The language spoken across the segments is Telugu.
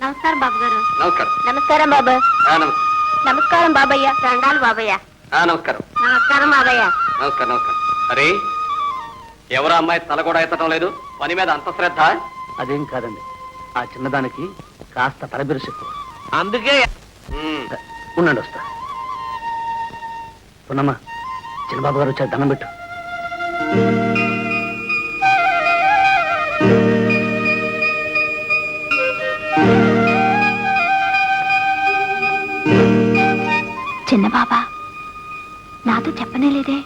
నమస్కారం బాబు గారు. నమస్కారం. నమస్కారం బాబు. నమస్కారం బాబయ్య. దండాలు బాబయ్య. నమస్కారం. నమస్కారం బాబయ్య. నమస్కారం. నమస్కారం. అరే ఎవరో అమ్మాయి తల కూడా ఎత్తడం లేదు, పని మీద అంత శ్రద్ధ? అదేం కాదండి, ఆ చిన్నదానికి కాస్త పరబిరుసు ఎక్కువ, అందుకే. ఉండండి వస్తా. పున్నమ్మ, చిన్నబాబు గారు వచ్చారు, దండం పెట్టు. చిన్న బాబా నాతో చెప్పనే లేదే.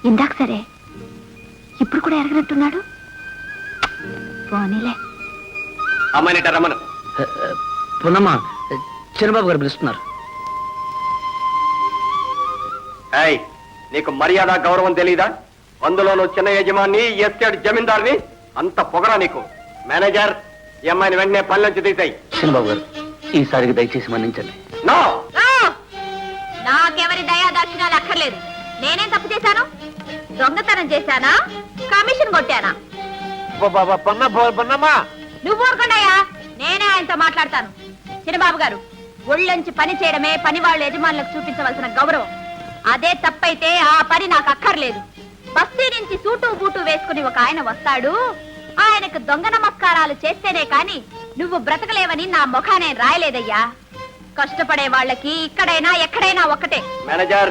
ఇందాక సరే, ఇప్పుడు కూడా ఎరగనట్టున్నాడు. పోనీలే. అమ్మాయిని రమ్మను. పున్నమ్మ, చిన్నబాబు గారు పిలుస్తున్నారు. నీకు మర్యాద గౌరవం తెలీదా? అందులోనూ చిన్న యజమాని, ఎస్టేట్ జమీందార్ని, అంత పొగరా నీకు? మేనేజర్, ఈ అమ్మాయిని వెంటనే పని నుంచి తీసాయి. చిన్నబాబు గారు, ఈసారికి దయచేసి మన్నించండి. నాకెవరి దయా దక్షిణాలు అక్కర్లేదు. నేనేం తప్పు చేశాను? దొంగతనం చేశానా? కమిషన్ కొట్టానా? నువ్వు ఊరుకుండాయా, నేనే ఆయనతో మాట్లాడతాను. చిన్నబాబు గారు, ఒళ్ళొంచి పని చేయడమే పని వాళ్ళ యజమానులకు చూపించవలసిన గౌరవం. అదే తప్పైతే ఆ పని నాకు అక్కర్లేదు. బస్తీ నుంచి సూటు బూటు వేసుకుని ఒక ఆయన వస్తాడు, ఆయనకు దొంగ నమస్కారాలు చేస్తేనే కాని నువ్వు బ్రతకలేవని నా ముఖానే రాయలేదయ్యా. కష్టపడే వాళ్ళకి ఇక్కడైనా ఎక్కడైనా ఒక్కటే. మేనేజర్,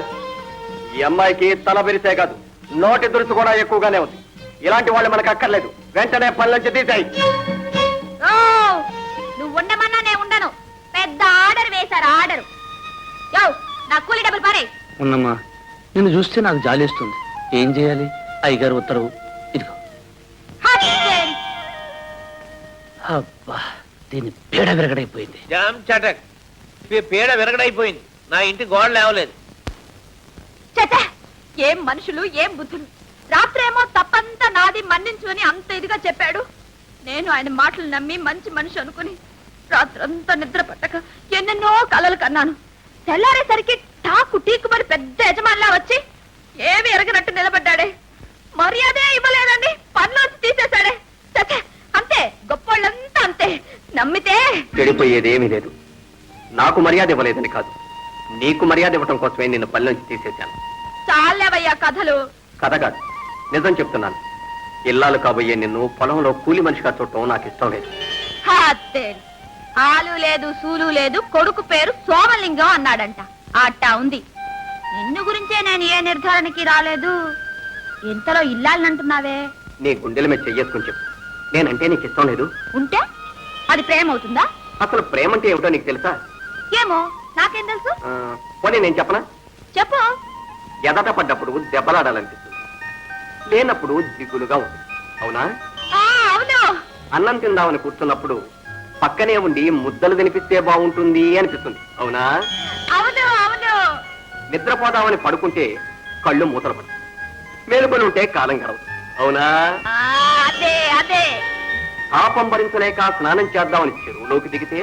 ఈ అమ్మాయికి తల బిరిసే కాదు, నోటి దురుసు కూడా ఎక్కువగానే ఉంది. ఇలాంటి వాళ్ళు మనకు అక్కర్లేదు. వెంటనే పని నుంచి తీసాయి. నువ్వు ఉండమన్నా నేను ఉండను. పెద్ద ఆర్డర్ వేశారు, ఆర్డర్. యో, నా కూలి డబ్బులు పారే. ఉన్నమ్మా, నిన్ను చూస్తే నాకు జాలేస్తుంది. ఏం చేయాలి? అయ్యగారు ఉత్తరవు ఇదిగో. అబ్బా, దీని పేడ విరగడైపోయింది. జామ్ చటక్, పేడ విరగడైపోయింది. నా ఇంటి గోడ లేవలేదు. ఏం మనుషులు, ఏం బుద్ధులు. రాత్రేమో తప్పంతా నాది, మన్నించు అని అంత ఇదిగా చెప్పాడు. నేను ఆయన మాటలు నమ్మి మంచి మనిషి అనుకుని రాత్రంతా నిద్ర పట్టక ఎన్నెన్నో కలలు కన్నాను. తెల్లారేసరికి టాకు టీకుమని పెద్ద యజమానిలా వచ్చి ఏమి ఎరగనట్టు నిలబడ్డాడే. మర్యాదే ఇవ్వలేదండి, పనిలోంచి తీసేశాడే. అంతే, గొప్పోళ్ళంతా అంతే. నమ్మితే చెడిపోయేదేమీ లేదు. నాకు మర్యాద ఇవ్వలేదని కాదు, నీకు మర్యాద ఇవ్వటం కోసమే నిన్ను పని నుంచి తీసేశాను. చాలేవయ్యా కథలు. కథ కాదు, నిజం చెప్తున్నాను. ఇల్లాలు కాబోయే నిన్ను పొలంలో కూలి మనిషిగా చూడటం నాకు ఇష్టం లేదు. ఆలు లేదు, సూలు లేదు, కొడుకు పేరు సోమలింగం అన్నాడంట. అట్టా ఉంది. నిన్ను గురించే నేను ఏ నిర్ధారణకి రాలేదు. ఇంతలో ఇల్లాలనంటున్నావే. నీ గుండెల మీద చెయ్యేసుకుని చెప్పు, నేనంటే నీకు ఇష్టం లేదు. ఉంటే అది ప్రేమ అవుతుందా? అసలు ప్రేమ అంటే ఏమిటో నీకు తెలుసా? ఏమో, నాకేం తెలుసు. పోనీ నేను చెప్పనా? చెప్పు. ఎదట పడ్డప్పుడు దెబ్బలాడాలనిపిస్తుంది, లేనప్పుడు దిగులుగా ఉంటుంది. అవునా? అవును. అన్నం తిందామని కూర్చున్నప్పుడు పక్కనే ఉండి ముద్దలు తినిపిస్తే బాగుంటుంది అనిపిస్తుంది. అవునా? అవును. అవును. నిద్రపోదామని పడుకుంటే కళ్ళు మూతలు పడతాయి, మేలుకొని ఉంటే కాలం గడవదు. అవునా? అదే అదే. పాపం భరించలేక స్నానం చేద్దామని చెరువులోకి దిగితే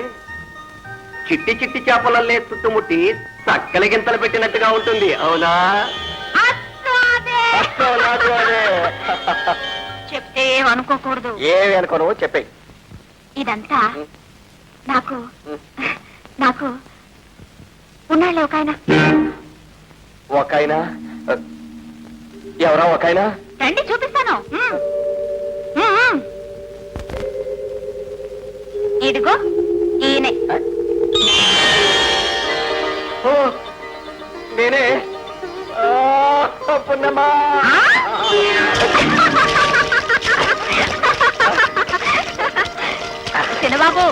చిట్టి చిట్టి చేపలల్లే చుట్టుముట్టి చక్కల గింతలు పెట్టినట్టుగా ఉంటుంది. అవునా? చెప్తే ఏమనుకోకూడదు. ఏమి అనుకోను, చెప్పే. ఇదంతా నాకు నాకు ఉన్నాళ్ళే ఒక ఆయన. ఎవరా ఒక ఆయన? రండి చూపిస్తాను. ఇదిగో ఈయనే. నేనే. పున్నమ్మా, చిన్నబాబు,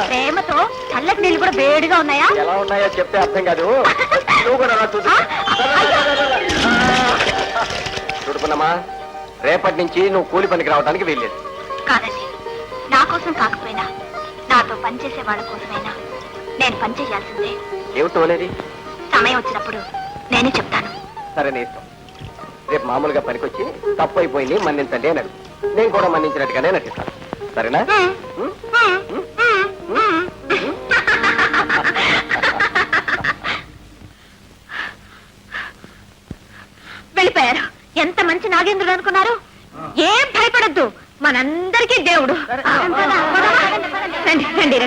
ప్రేమతో చల్లటి నీళ్ళు కూడా వేడిగా ఉన్నాయా? ఎలా ఉన్నాయో చెప్తే అర్థం కాదు. చూడుకున్నామా, రేపటి నుంచి నువ్వు కూలి పనికి రావడానికి వీల్లేదు. కాదండి, నా కోసం కాకపోయినా నాతో పనిచేసే వాళ్ళ కోసమైనా నేను పని చేయాల్సిందే. ఏమిటో అనేది సమయం వచ్చినప్పుడు నేనే చెప్తాను. సరే, నీ ఇష్టం. రేపు మామూలుగా పనికొచ్చి తప్పు అయిపోయింది మన్నించండి అని అడుగు. నేను కూడా మన్నించినట్టుగానే నటిస్తాను. సరేనా? వెళ్ళిపోయారు. ఎంత మంచి నాగేంద్రుడు అనుకున్నారు. ఏం భయపడద్దు, మనందరికీ దేవుడు. రండి రండి.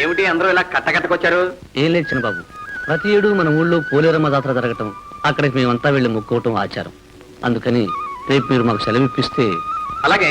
ఏమిటి అందరూ ఇలా కట్టకట్టుకొచ్చారు? ఏం లేదు చిన్నబాబు, ప్రతి ఏడు మన ఊళ్ళో పోలేరమ్మ జాతర జరగటం, అక్కడికి మేమంతా వెళ్ళి మొక్కుకోవటం ఆచారం. అందుకని రేపు మీరు మాకు సెలవు ఇప్పిస్తే అలాగే